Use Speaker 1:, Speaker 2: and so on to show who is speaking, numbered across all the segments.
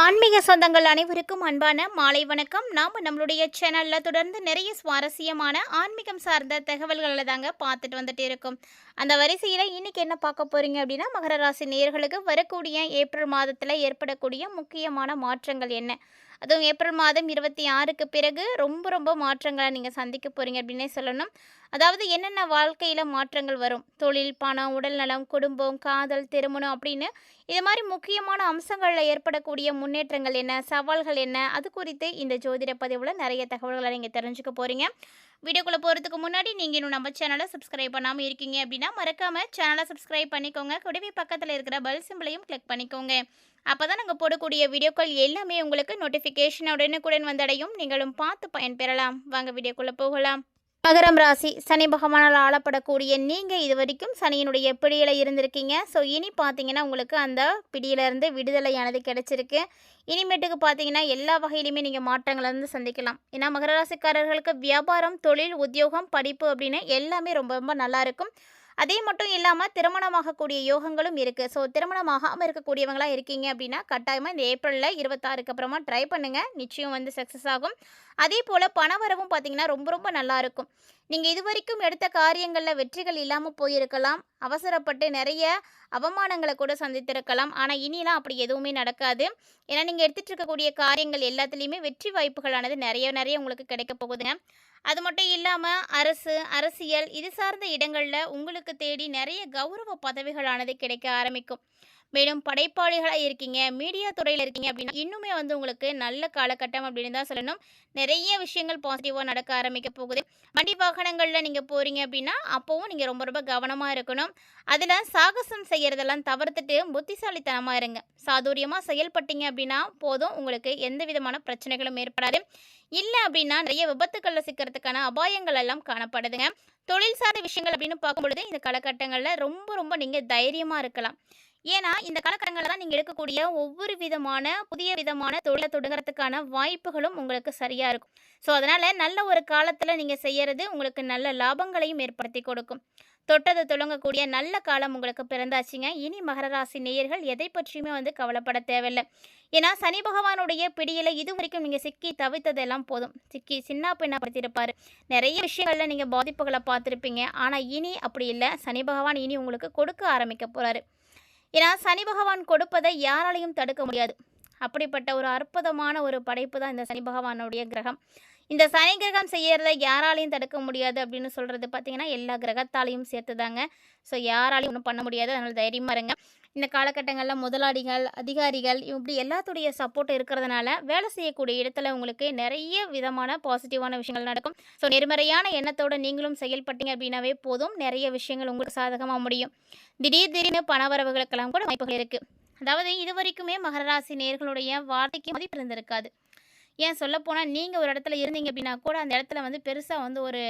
Speaker 1: ஆன்மீக சொந்தங்கள் அனைவருக்கும் அன்பான மாலை வணக்கம். நாம் நம்மளுடைய சேனலில் தொடர்ந்து நிறைய சுவாரஸ்யமான ஆன்மீகம் சார்ந்த தகவல்களை தாங்க பார்த்துட்டு வந்துட்டு இருக்கோம். அந்த வரிசையில் இன்னைக்கு என்ன பார்க்க போறீங்க அப்படின்னா, மகர ராசி நேயர்களுக்கு வரக்கூடிய ஏப்ரல் மாதத்தில் ஏற்படக்கூடிய முக்கியமான மாற்றங்கள் என்ன, அதுவும் ஏப்ரல் மாதம் 26க்கு பிறகு ரொம்ப ரொம்ப மாற்றங்களை நீங்கள் சந்திக்க போகிறீங்க அப்படின்னே சொல்லணும். அதாவது என்னென்ன வாழ்க்கையில் மாற்றங்கள் வரும், தொழில், பணம், உடல்நலம், குடும்பம், காதல், திருமணம் அப்படின்னு இது மாதிரி முக்கியமான அம்சங்களில் ஏற்படக்கூடிய முன்னேற்றங்கள் என்ன, சவால்கள் என்ன, அது குறித்து இந்த ஜோதிட பதிவில் நிறைய தகவல்களை நீங்கள் தெரிஞ்சுக்க போகிறீங்க. வீடியோக்குள்ளே போகிறதுக்கு முன்னாடி நீங்கள் இன்னும் நம்ம சேனலை சப்ஸ்கிரைப் பண்ணாமல் இருக்கீங்க அப்படின்னா மறக்காமல் சேனலை சப்ஸ்கிரைப் பண்ணிக்கோங்க. கூடவே பக்கத்தில் இருக்கிற பெல் சிம்பிளையும் கிளிக் பண்ணிக்கோங்க. அப்போ தான் நாங்கள் போடக்கூடிய வீடியோக்கள் எல்லாமே உங்களுக்கு நோட்டிஃபிகேஷன் உடனுக்குடன் வந்தடையும். நீங்களும் பார்த்து பயன்பெறலாம். வாங்க வீடியோக்குள்ளே போகலாம். மகரம் ராசி, சனி பகவானால் ஆளப்படக்கூடிய நீங்கள் இது வரைக்கும் சனியினுடைய பிடியில் இருந்திருக்கீங்க. ஸோ இனி பார்த்தீங்கன்னா உங்களுக்கு அந்த பிடியிலேருந்து விடுதலையானது கிடைச்சிருக்கு. இனிமேட்டுக்கு பார்த்தீங்கன்னா எல்லா வகையிலுமே நீங்கள் மாற்றங்களை வந்து சந்திக்கலாம். ஏன்னா மகர ராசிக்காரர்களுக்கு வியாபாரம், தொழில், உத்தியோகம், படிப்பு அப்படின்னு எல்லாமே ரொம்ப ரொம்ப நல்லா இருக்கும். அதே மட்டும் இல்லாமல் திருமணமாகக்கூடிய யோகங்களும் இருக்குது. ஸோ திருமணமாகாமல் இருக்கக்கூடியவங்களாக இருக்கீங்க அப்படின்னா கட்டாயமாக இந்த ஏப்ரலில் 26க்கு அப்புறமா ட்ரை பண்ணுங்கள். நிச்சயம் வந்து சக்ஸஸ் ஆகும். அதே போல் பணவரவும் பார்த்திங்கன்னா ரொம்ப ரொம்ப நல்லாயிருக்கும். நீங்கள் இது வரைக்கும் எடுத்த காரியங்களில் வெற்றிகள் இல்லாமல் போயிருக்கலாம். அவசரப்பட்டு நிறைய அவமானங்களை கூட சந்தித்திருக்கலாம். ஆனால் இனிலாம் அப்படி எதுவுமே நடக்காது. ஏன்னா நீங்கள் எடுத்துகிட்டு இருக்கக்கூடிய காரியங்கள் எல்லாத்துலேயுமே வெற்றி வாய்ப்புகளானது நிறைய நிறைய உங்களுக்கு கிடைக்க போகுதுங்க. அது மட்டும் இல்லாமல் அரசியல் இது சார்ந்த இடங்களில் உங்களுக்கு தேடி நிறைய கௌரவ பதவிகளானது கிடைக்க ஆரம்பிக்கும். மேலும் படைப்பாளிகளாக இருக்கீங்க, மீடியா துறையில் இருக்கீங்க அப்படின்னா இன்னுமே வந்து உங்களுக்கு நல்ல காலகட்டம் அப்படின்னு தான் சொல்லணும். நிறைய விஷயங்கள் பாசிட்டிவாக நடக்க ஆரம்பிக்க போகுது. வண்டி வாகனங்களில் நீங்கள் போகிறீங்க அப்படின்னா அப்போவும் நீங்கள் ரொம்ப ரொம்ப கவனமாக இருக்கணும். அதில் சாகசம் செய்கிறதெல்லாம் தவிர்த்துட்டு புத்திசாலித்தனமாக இருங்க. சாதுரியமாக செயல்பட்டீங்க அப்படின்னா போதும், உங்களுக்கு எந்த விதமான பிரச்சனைகளும் ஏற்படாது. இல்லை அப்படின்னா நிறைய விபத்துக்களில் சிக்கிறதுக்கான அபாயங்கள் எல்லாம் காணப்படுதுங்க. தொழில் சார்ந்த விஷயங்கள் அப்படின்னு பார்க்கும்பொழுது இந்த காலகட்டங்களில் ரொம்ப ரொம்ப நீங்கள் தைரியமாக இருக்கலாம். ஏன்னா இந்த காலகட்டங்களில் தான் நீங்கள் எடுக்கக்கூடிய ஒவ்வொரு விதமான புதிய விதமான தொழிலை தொடங்குறதுக்கான வாய்ப்புகளும் உங்களுக்கு சரியாக இருக்கும். ஸோ அதனால் நல்ல ஒரு காலத்தில் நீங்கள் செய்கிறது உங்களுக்கு நல்ல லாபங்களையும் ஏற்படுத்தி கொடுக்கும். தொட்டது தொடங்கக்கூடிய நல்ல காலம் உங்களுக்கு பிறந்தாச்சுங்க. இனி மகர ராசி நேயர்கள் எதை பற்றியுமே வந்து கவலைப்பட தேவையில்லை. ஏன்னா சனி பகவானுடைய பிடியில் இது வரைக்கும் நீங்கள் சிக்கி தவித்ததெல்லாம் போதும். சிக்கி சின்ன பின்னப்படுத்தியிருப்பார். நிறைய விஷயங்களில் நீங்கள் பாதிப்புகளை பார்த்துருப்பீங்க. ஆனால் இனி அப்படி இல்லை. சனி பகவான் இனி உங்களுக்கு கொடுக்க ஆரம்பிக்க போகிறாரு. ஏன்னா சனி பகவான் கொடுப்பதை யாராலையும் தடுக்க முடியாது. அப்படிப்பட்ட ஒரு அற்புதமான ஒரு படைப்பு தான் இந்த சனி பகவானுடைய கிரகம். இந்த சனி கிரகம் செய்யறதை யாராலையும் தடுக்க முடியாது அப்படின்னு சொல்கிறது பார்த்திங்கன்னா எல்லா கிரகத்தாலையும் சேர்த்து தாங்க. ஸோ யாராலையும் ஒன்றும் பண்ண முடியாது. அதனால் தைரியமாக இருங்க. இந்த காலகட்டங்களில் முதலாளிகள், அதிகாரிகள் இப்படி எல்லாத்துடைய சப்போர்ட் இருக்கிறதுனால வேலை செய்யக்கூடிய இடத்துல உங்களுக்கு நிறைய விதமான பாசிட்டிவான விஷயங்கள் நடக்கும். ஸோ நேர்மறையான எண்ணத்தோடு நீங்களும் செயல்பட்டீங்க அப்படின்னாவே போதும், நிறைய விஷயங்கள் உங்களுக்கு சாதகமாக முடியும். திடீர்னு பணவரவுகளுக்கெல்லாம் கூட வாய்ப்புகள் இருக்குது. அதாவது இது வரைக்குமே மகர ராசி நேயர்களுடைய வார்த்தைக்கு மதிப்பு இருந்திருக்காது. ஏன் சொல்லப்போனால் நீங்கள் ஒரு இடத்துல இருந்தீங்க அப்படின்னா கூட அந்த இடத்துல வந்து பெருசாக வந்து ஒரு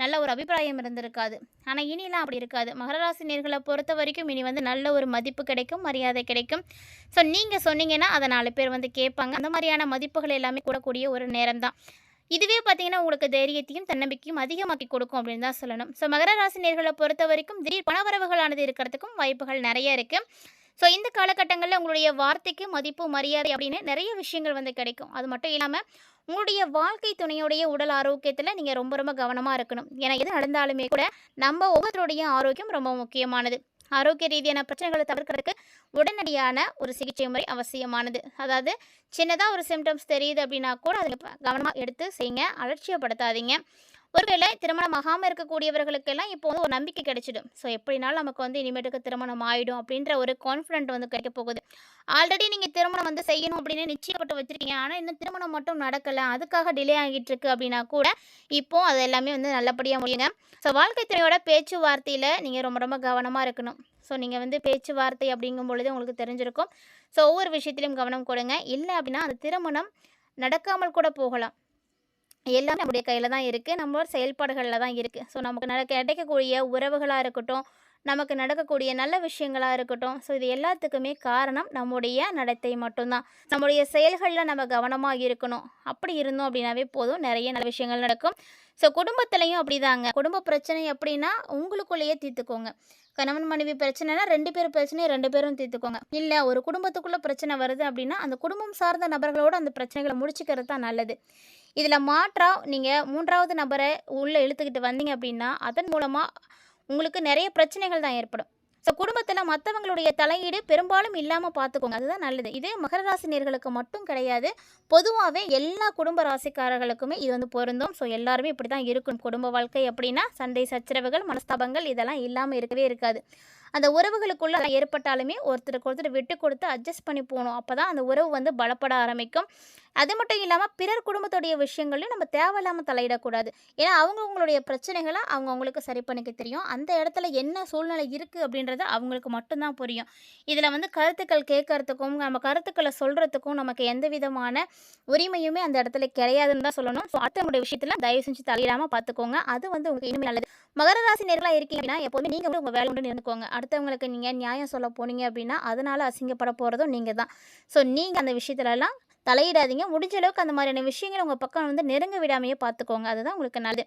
Speaker 1: நல்ல ஒரு அபிப்பிராயம் இருந்திருக்காது. ஆனால் இனிலாம் அப்படி இருக்காது. மகர ராசி நேயர்களை பொறுத்த வரைக்கும் இனி வந்து நல்ல ஒரு மதிப்பு கிடைக்கும், மரியாதை கிடைக்கும். ஸோ நீங்கள் சொன்னீங்கன்னா அதை 4 பேர் வந்து கேட்பாங்க. அந்த மாதிரியான மதிப்புகள் எல்லாமே கூடக்கூடிய ஒரு நேரம் தான். இதுவே பார்த்தீங்கன்னா உங்களுக்கு தைரியத்தையும் தன்னம்பிக்கையும் அதிகமாக்கி கொடுக்கும் அப்படின்னு தான் சொல்லணும். ஸோ மகர ராசி நேயர்களை பொறுத்த வரைக்கும் திடீர் பணவரவுகளானது இருக்கிறதுக்கும் வாய்ப்புகள் நிறைய இருக்குது. ஸோ இந்த காலகட்டங்களில் உங்களுடைய வார்த்தைக்கு மதிப்பு, மரியாதை அப்படின்னு நிறைய விஷயங்கள் வந்து கிடைக்கும். அது மட்டும் இல்லாமல் உங்களுடைய வாழ்க்கை துணையுடைய உடல் ஆரோக்கியத்தில் நீங்கள் ரொம்ப ரொம்ப கவனமாக இருக்கணும். ஏன்னா எது நடந்தாலுமே கூட நம்ம ஒவ்வொருத்தருடைய ஆரோக்கியம் ரொம்ப முக்கியமானது. ஆரோக்கிய ரீதியான பிரச்சனைகளை தவிர்க்கிறதுக்கு உடனடியான ஒரு சிகிச்சை முறை அவசியமானது. அதாவது சின்னதாக ஒரு சிம்டம்ஸ் தெரியுது அப்படின்னா கூட அதை கவனமாக எடுத்து செய்யுங்க, அலட்சியப்படுத்தாதீங்க. ஒருவேளை திருமணம் ஆகாமல் இருக்கக்கூடியவர்களுக்கெல்லாம் இப்போ வந்து ஒரு நம்பிக்கை கிடைச்சிடும். ஸோ எப்படினாலும் நமக்கு வந்து இனிமேட்டுக்கு திருமணம் ஆகிடும் அப்படின்ற ஒரு கான்ஃபிடென்ட் வந்து கிடைக்க போகுது. ஆல்ரெடி நீங்கள் திருமணம் வந்து செய்யணும் அப்படின்னு நிச்சயப்பட்டு வச்சுருக்கீங்க. ஆனால் இன்னும் திருமணம் மட்டும் நடக்கலை, அதுக்காக டிலே ஆகிட்டு இருக்கு அப்படின்னா கூட இப்போது அது எல்லாமே வந்து நல்லபடியாக முடியுங்க. ஸோ வாழ்க்கை துணையோட பேச்சுவார்த்தையில் நீங்கள் ரொம்ப ரொம்ப கவனமாக இருக்கணும். ஸோ நீங்கள் வந்து பேச்சுவார்த்தை அப்படிங்கும் பொழுது உங்களுக்கு தெரிஞ்சிருக்கும். ஸோ ஒவ்வொரு விஷயத்திலையும் கவனம் கொடுங்க. இல்லை அப்படின்னா அந்த திருமணம் நடக்காமல் கூட போகலாம். எல்லாமே நம்முடைய கையில் தான் இருக்குது, நம்மளோட செயல்பாடுகளில் தான் இருக்குது. ஸோ நமக்கு கிடைக்கக்கூடிய உறவுகளாக இருக்கட்டும், நமக்கு நடக்கக்கூடிய நல்ல விஷயங்களா இருக்கட்டும். ஸோ இது எல்லாத்துக்குமே காரணம் நம்முடைய நடத்தை மட்டும்தான். நம்முடைய செயல்களில் நம்ம கவனமாக இருக்கணும். அப்படி இருந்தோம் அப்படின்னாவே போதும், நிறைய நல்ல விஷயங்கள் நடக்கும். ஸோ குடும்பத்திலையும் அப்படிதாங்க. குடும்ப பிரச்சனை அப்படின்னா உங்களுக்குள்ளேயே தீர்த்துக்கோங்க. கணவன் மனைவி பிரச்சனைனா 2 பேர் பிரச்சனையை 2 பேரும் தீர்த்துக்கோங்க. இல்லை ஒரு குடும்பத்துக்குள்ளே பிரச்சனை வருது அப்படின்னா அந்த குடும்பம் சார்ந்த நபர்களோட அந்த பிரச்சனைகளை முடிச்சுக்கிறது தான் நல்லது. இதில் மாற்றா நீங்கள் 3வது நபரை உள்ளே இழுத்துக்கிட்டு வந்தீங்க அப்படின்னா அதன் மூலமாக உங்களுக்கு நிறைய பிரச்சனைகள் தான் ஏற்படும். ஸோ குடும்பத்தில் மற்றவங்களுடைய தலையீடு பெரும்பாலும் இல்லாமல் பார்த்துக்கோங்க. அதுதான் நல்லது. இதே மகர ராசி நேயர்களுக்கு மட்டும் கிடையாது, பொதுவாகவே எல்லா குடும்ப ராசிக்காரர்களுக்குமே இது வந்து பொருந்தும். ஸோ எல்லாருமே இப்படி தான் இருக்கும். குடும்ப வாழ்க்கை அப்படின்னா சண்டை சச்சரவுகள் மனஸ்தாபங்கள் இதெல்லாம் இல்லாமல் இருக்கவே இருக்காது. அந்த உறவுகளுக்குள்ள ஏற்பட்டாலுமே ஒருத்தருக்கு ஒருத்தர் விட்டு கொடுத்து அட்ஜஸ்ட் பண்ணி போகணும். அப்போ தான் அந்த உறவு வந்து பலப்பட ஆரம்பிக்கும். அது மட்டும் இல்லாமல் பிறர் குடும்பத்துடைய விஷயங்களையும் நம்ம தேவையில்லாமல் தலையிடக்கூடாது. ஏன்னா அவங்கவுங்களுடைய பிரச்சனைகளை அவங்கவுங்களுக்கு சரி பண்ணிக்க தெரியும். அந்த இடத்துல என்ன சூழ்நிலை இருக்குது அப்படின்றது அவங்களுக்கு மட்டும்தான் புரியும். இதில் வந்து கருத்துக்கள் கேட்கறதுக்கும் நம்ம கருத்துக்களை சொல்கிறதுக்கும் நமக்கு எந்த விதமான உரிமையுமே அந்த இடத்துல கிடையாதுன்னு தான் சொல்லணும். ஸோ அடுத்தவங்களுடைய விஷயத்தில் தயவு செஞ்சு தலையிடாமல் பார்த்துக்கோங்க. அது வந்து உங்களுக்கு இனிமே நல்லது. மகர ராசி நேர்களாக இருக்கீங்கன்னா எப்போதுமே நீங்கள் வந்து உங்கள் வேலை உண்டு இருந்துக்கோங்க. அடுத்தவங்களுக்கு நீங்கள் நியாயம் சொல்ல போனீங்க அப்படின்னா அதனால் அசிங்கப்பட போகிறதும் நீங்கள் தான். ஸோ நீங்கள் அந்த விஷயத்துலலாம் தலையிடாதீங்க. முடிஞ்ச அளவுக்கு அந்த மாதிரியான விஷயங்களை உங்கள் பக்கம் வந்து நெருங்க விடாமையே பார்த்துக்கோங்க. அதுதான் உங்களுக்கு நல்லது.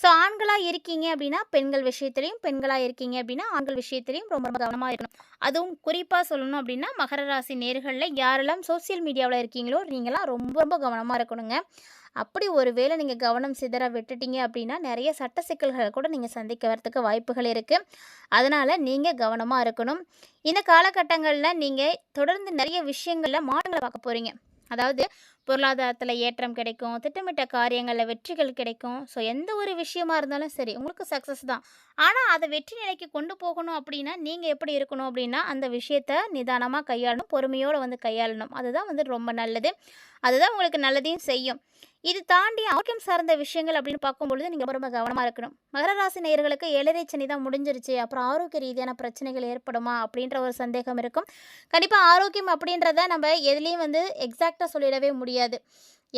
Speaker 1: ஸோ ஆண்களாக இருக்கீங்க அப்படின்னா பெண்கள் விஷயத்துலையும், பெண்களாக இருக்கீங்க அப்படின்னா ஆண்கள் விஷயத்துலையும் ரொம்ப ரொம்ப கவனமாக இருக்கணும். அதுவும் குறிப்பாக சொல்லணும் அப்படின்னா மகர ராசி நேர்களில் யாரெல்லாம் சோசியல் மீடியாவில் இருக்கீங்களோ நீங்களாம் ரொம்ப ரொம்ப கவனமாக இருக்கணுங்க. அப்படி ஒரு வேளை நீங்கள் கவனம் சிதற விட்டுட்டீங்க அப்படின்னா நிறைய சட்ட சிக்கல்களை கூட நீங்கள் சந்திக்க வரத்துக்கு வாய்ப்புகள் இருக்குது. அதனால் நீங்கள் கவனமாக இருக்கணும். இந்த காலகட்டங்களில் நீங்கள் தொடர்ந்து நிறைய விஷயங்களில் மாற்றங்களை பார்க்க போகிறீங்க. அதாவது பொருளாதாரத்தில் ஏற்றம் கிடைக்கும், திட்டமிட்ட காரியங்களில் வெற்றிகள் கிடைக்கும். ஸோ எந்த ஒரு விஷயமா இருந்தாலும் சரி உங்களுக்கு சக்ஸஸ் தான். ஆனால் அதை வெற்றி நிலைக்கு கொண்டு போகணும் அப்படின்னா நீங்கள் எப்படி இருக்கணும் அப்படின்னா அந்த விஷயத்தை நிதானமாக கையாளணும், பொறுமையோடு வந்து கையாளணும். அதுதான் வந்து ரொம்ப நல்லது. அதுதான் உங்களுக்கு நல்லதையும் செய்யும். இது தாண்டி ஆரோக்கியம் சார்ந்த விஷயங்கள் அப்படின்னு பார்க்கும்பொழுது நீங்கள் ரொம்ப கவனமாக இருக்கணும். மகர ராசி நேயர்களுக்கு 7.5 சனி தான் முடிஞ்சிருச்சு, அப்புறம் ஆரோக்கிய ரீதியான பிரச்சனைகள் ஏற்படுமா அப்படின்ற ஒரு சந்தேகம் இருக்கும். கண்டிப்பாக ஆரோக்கியம் அப்படின்றத நம்ம எதுலேயும் வந்து எக்ஸாக்டாக சொல்லிடவே முடியாது.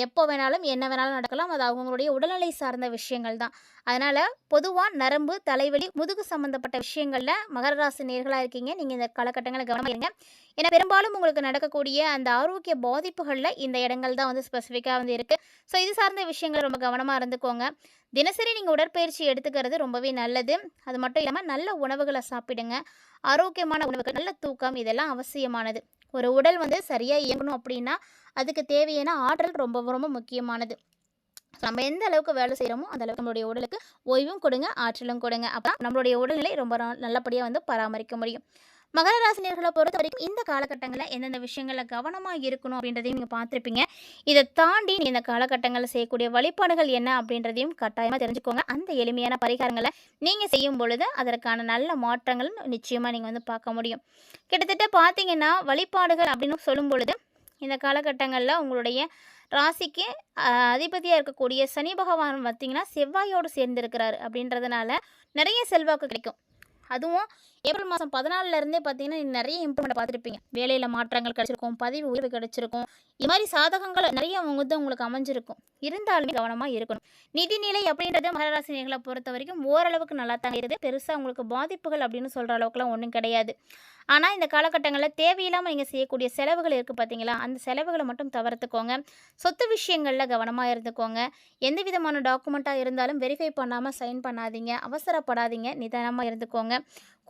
Speaker 1: எப்போ வேணாலும் என்ன வேணாலும் நடக்கலாம். அது அவங்களுடைய உடல்நிலை சார்ந்த விஷயங்கள் தான். அதனால் பொதுவாக நரம்பு, தலைவலி, முதுகு சம்மந்தப்பட்ட விஷயங்களில் மகர ராசி நேயர்களாக இருக்கீங்க நீங்கள் இந்த காலகட்டங்களில் கவனமாக இருங்க. ஏன்னா பெரும்பாலும் உங்களுக்கு நடக்கக்கூடிய அந்த ஆரோக்கிய பாதிப்புகளில் இந்த இடங்கள் தான் வந்து ஸ்பெசிஃபிக்காக வந்து இருக்குது. ஸோ இது சார்ந்த விஷயங்கள் ரொம்ப கவனமாக இருந்துக்கோங்க. தினசரி நீங்கள் உடற்பயிற்சி எடுத்துக்கிறது ரொம்பவே நல்லது. அது மட்டும் இல்லாமல் நல்ல உணவுகளை சாப்பிடுங்க. ஆரோக்கியமான உணவுகள், நல்ல தூக்கம் இதெல்லாம் அவசியமானது. ஒரு உடல் வந்து சரியாக இயங்கணும் அப்படின்னா அதுக்கு தேவையான ஆற்றல் ரொம்ப ரொம்ப முக்கியமானது. நம்ம எந்த அளவுக்கு வேலை செய்கிறோமோ அந்த அளவுக்கு நம்மளுடைய உடலுக்கு ஓய்வும் கொடுங்க, ஆற்றலும் கொடுங்க. அப்போ நம்மளுடைய உடல்நிலை ரொம்ப நல்லபடியாக வந்து பராமரிக்க முடியும். மகர ராசினியர்களை பொறுத்த வரைக்கும் இந்த காலகட்டங்களில் எந்தெந்த விஷயங்களில் கவனமாக இருக்கணும் அப்படின்றதையும் நீங்கள் பார்த்துருப்பீங்க. இதை தாண்டி இந்த காலகட்டங்களில் செய்யக்கூடிய வழிபாடுகள் என்ன அப்படின்றதையும் கட்டாயமாக தெரிஞ்சுக்கோங்க. அந்த எளிமையான பரிகாரங்களை நீங்கள் செய்யும் பொழுது அதற்கான நல்ல மாற்றங்கள் நிச்சயமாக நீங்கள் வந்து பார்க்க முடியும். கிட்டத்தட்ட பார்த்தீங்கன்னா வழிபாடுகள் அப்படின்னு சொல்லும் பொழுது இந்த காலகட்டங்களில் உங்களுடைய ராசிக்கு அதிபதியாக இருக்கக்கூடிய சனி பகவான் பார்த்திங்கன்னா செவ்வாயோடு சேர்ந்துருக்கிறாரு அப்படின்றதுனால நிறைய செல்வாக்கு கிடைக்கும். அதுவும் ஏப்ரல் மாதம் 14 பார்த்தீங்கன்னா நிறைய இம்ப்ரூவ்மெண்ட் பார்த்துருப்பீங்க. வேலையில் மாற்றங்கள் கிடச்சிருக்கும், பதவி உயர்வு கிடச்சிருக்கும். இது மாதிரி சாதகங்கள் நிறைய வந்து உங்களுக்கு அமைஞ்சிருக்கும். இருந்தாலுமே கவனமாக இருக்கணும். நிதிநிலை அப்படின்றது மகராசி நேயர்களை பொறுத்த வரைக்கும் ஓரளவுக்கு நல்லா தான் இருக்குது. பெருசாக உங்களுக்கு பாதிப்புகள் அப்படின்னு சொல்கிற அளவுக்குலாம் ஒன்றும் கிடையாது. ஆனால் இந்த காலகட்டங்களில் தேவையில்லாமல் நீங்கள் செய்யக்கூடிய செலவுகள் இருக்குது பார்த்தீங்களா, அந்த செலவுகளை மட்டும் தவிர்த்துக்கோங்க. சொத்து விஷயங்களில் கவனமாக இருந்துக்கோங்க. எந்த விதமான டாக்குமெண்ட்டாக இருந்தாலும் வெரிஃபை பண்ணாமல் சைன் பண்ணாதீங்க, அவசரப்படாதீங்க, நிதானமாக இருந்துக்கோங்க.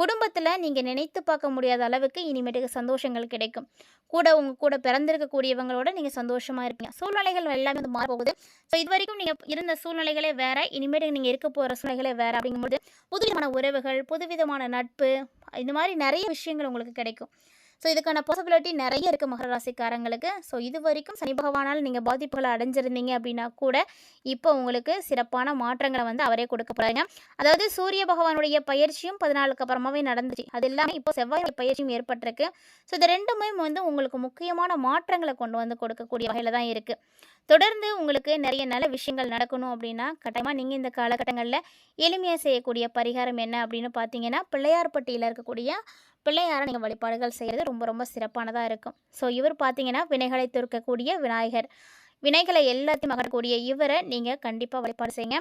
Speaker 1: குடும்பத்தில் நீங்கள் நினைத்து பார்க்க முடியாத அளவுக்கு இனிமேட்டுக்கு சந்தோஷங்கள் கிடைக்கும். உங்கள் கூட பிறந்திருக்கக்கூடியவங்களோட நீங்கள் சந்தோஷமாக இருப்பீங்க. சூழ்நிலைகள் எல்லாமே வந்து மாறப்போகுது. ஸோ இது வரைக்கும் நீங்கள் இருந்த சூழ்நிலைகளே வேறு, இனிமேட்டு நீங்கள் இருக்க போகிற சூழ்நிலைகளே வேறு. அப்படிங்கும்போது புதுவிதமான உறவுகள், புதுவிதமான நட்பு, இந்த மாதிரி நிறைய விஷயங்கள் உங்களுக்கு கிடைக்கும். ஸோ இதுக்கான பாசிபிலிட்டி நிறைய இருக்குது மகர ராசிக்காரங்களுக்கு. ஸோ இது வரைக்கும் சனி பகவானால் நீங்கள் பாதிப்புகளை அடைஞ்சிருந்தீங்க அப்படின்னா கூட இப்போ உங்களுக்கு சிறப்பான மாற்றங்களை வந்து அவரே கொடுக்க போகிறாங்க. அதாவது சூரிய பகவானுடைய பயிற்சியும் 14க்கு அப்புறமாவே நடந்துச்சு. அது எல்லாமே இப்போ செவ்வாய் பயிற்சியும் ஏற்பட்டிருக்கு. ஸோ இது ரெண்டுமே வந்து உங்களுக்கு முக்கியமான மாற்றங்களை கொண்டு வந்து கொடுக்கக்கூடிய வகையில் தான் இருக்குது. தொடர்ந்து உங்களுக்கு நிறைய நல்ல விஷயங்கள் நடக்கணும் அப்படின்னா கட்டாயமாக நீங்கள் இந்த காலகட்டங்களில் எளிமையாக செய்யக்கூடிய பரிகாரம் என்ன அப்படின்னு பார்த்தீங்கன்னா, பிள்ளையார்பட்டியில் இருக்கக்கூடிய பிள்ளையாரை நீங்கள் வழிபாடுகள் செய்கிறது ரொம்ப ரொம்ப சிறப்பானதாக இருக்கும். ஸோ இவர் பார்த்தீங்கன்னா வினைகளை தீர்க்கக்கூடிய விநாயகர். வினைகளை எல்லாத்தையும் அகற்றக்கூடிய இவரை நீங்கள் கண்டிப்பாக வழிபாடு செய்யுங்க.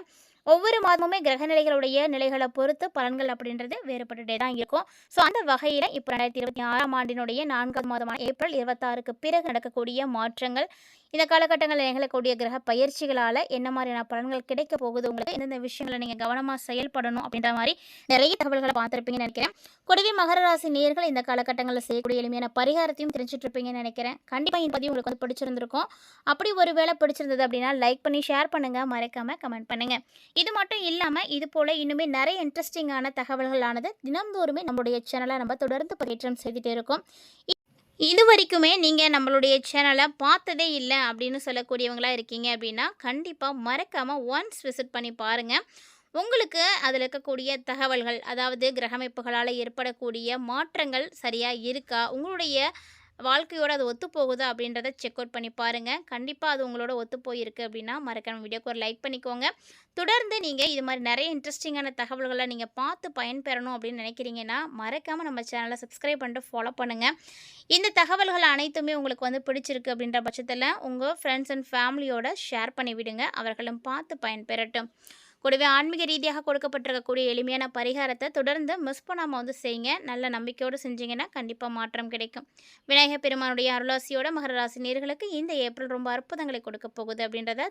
Speaker 1: ஒவ்வொரு மாதமுமே கிரக நிலைகளுடைய நிலைகளை பொறுத்து பலன்கள் அப்படின்றது வேறுபட்டுட்டே தான் இருக்கும். ஸோ அந்த வகையில் இப்போ 2026ஆம் ஆண்டினுடைய 4வது மாதமான ஏப்ரல் 26க்கு பிறகு நடக்கக்கூடிய மாற்றங்கள், இந்த காலகட்டங்களில் நிகழக்கூடிய கிரக பயிற்சிகளால் என்ன மாதிரியான பலன்கள் கிடைக்க போகுது, உங்களுக்கு எந்தெந்த விஷயங்களை நீங்கள் கவனமாக செயல்படணும் அப்படின்ற மாதிரி நிறைய தகவல்களை பார்த்துருப்பீங்கன்னு நினைக்கிறேன். கூடவே மகர ராசி நேயர்கள் இந்த காலகட்டங்களில் செய்யக்கூடிய எளிமையான பரிகாரத்தையும் தெரிஞ்சுட்டு இருப்பீங்கன்னு நினைக்கிறேன். கண்டிப்பாக இந்த பதிவு உங்களுக்கு வந்து பிடிச்சிருந்திருக்கும். அப்படி ஒரு வேளை பிடிச்சிருந்தது அப்படின்னா லைக் பண்ணி ஷேர் பண்ணுங்கள், மறக்காமல் கமெண்ட் பண்ணுங்கள். இது மட்டும் இல்லாமல் இது போல் இன்னுமே நிறைய இன்ட்ரெஸ்டிங்கான தகவல்களானது தினம்தோறுமே நம்மளுடைய சேனலை நம்ம தொடர்ந்து பதிவேற்றம் செய்துகிட்டே இருக்கோம். இது வரைக்குமே நீங்கள் நம்மளுடைய சேனலை பார்த்ததே இல்லை அப்படின்னு சொல்லக்கூடியவங்களா இருக்கீங்க அப்படின்னா கண்டிப்பாக மறக்காமல் ஒன்ஸ் விசிட் பண்ணி பாருங்கள். உங்களுக்கு அதில் இருக்கக்கூடிய தகவல்கள், அதாவது கிரகமைப்புகளால் ஏற்படக்கூடிய மாற்றங்கள் சரியாக இருக்கா, உங்களுடைய வாழ்க்கையோட அது ஒத்துப்போகுதா அப்படின்றத செக் அவுட் பண்ணி பாருங்கள். கண்டிப்பாக அது உங்களோட ஒத்துப்போயிருக்கு அப்படின்னா மறக்காம வீடியோக்கு ஒரு லைக் பண்ணிக்கோங்க. தொடர்ந்து நீங்கள் இது மாதிரி நிறைய இன்ட்ரெஸ்டிங்கான தகவல்களை நீங்கள் பார்த்து பயன்பெறணும் அப்படின்னு நினைக்கிறீங்கன்னா மறக்காமல் நம்ம சேனலை சப்ஸ்கிரைப் பண்ணிட்டு ஃபாலோ பண்ணுங்கள். இந்த தகவல்கள் அனைத்துமே உங்களுக்கு வந்து பிடிச்சிருக்கு அப்படின்ற பட்சத்தில் உங்கள் ஃப்ரெண்ட்ஸ் அண்ட் ஃபேமிலியோட ஷேர் பண்ணி விடுங்க, அவர்களும் பார்த்து பயன்பெறட்டும். கூடவே ஆன்மீக ரீதியாக கொடுக்கப்பட்டிருக்கக்கூடிய எளிமையான பரிகாரத்தை தொடர்ந்து மிஸ் பண்ணாமல் வந்து செய்யுங்க. நல்ல நம்பிக்கையோடு செஞ்சீங்கன்னா கண்டிப்பாக மாற்றம் கிடைக்கும். விநாயகர் பெருமானுடைய அருளாசியோட மகர ராசி நேயர்களுக்கு இந்த ஏப்ரல் ரொம்ப அற்புதங்களை கொடுக்க போகுது அப்படின்றத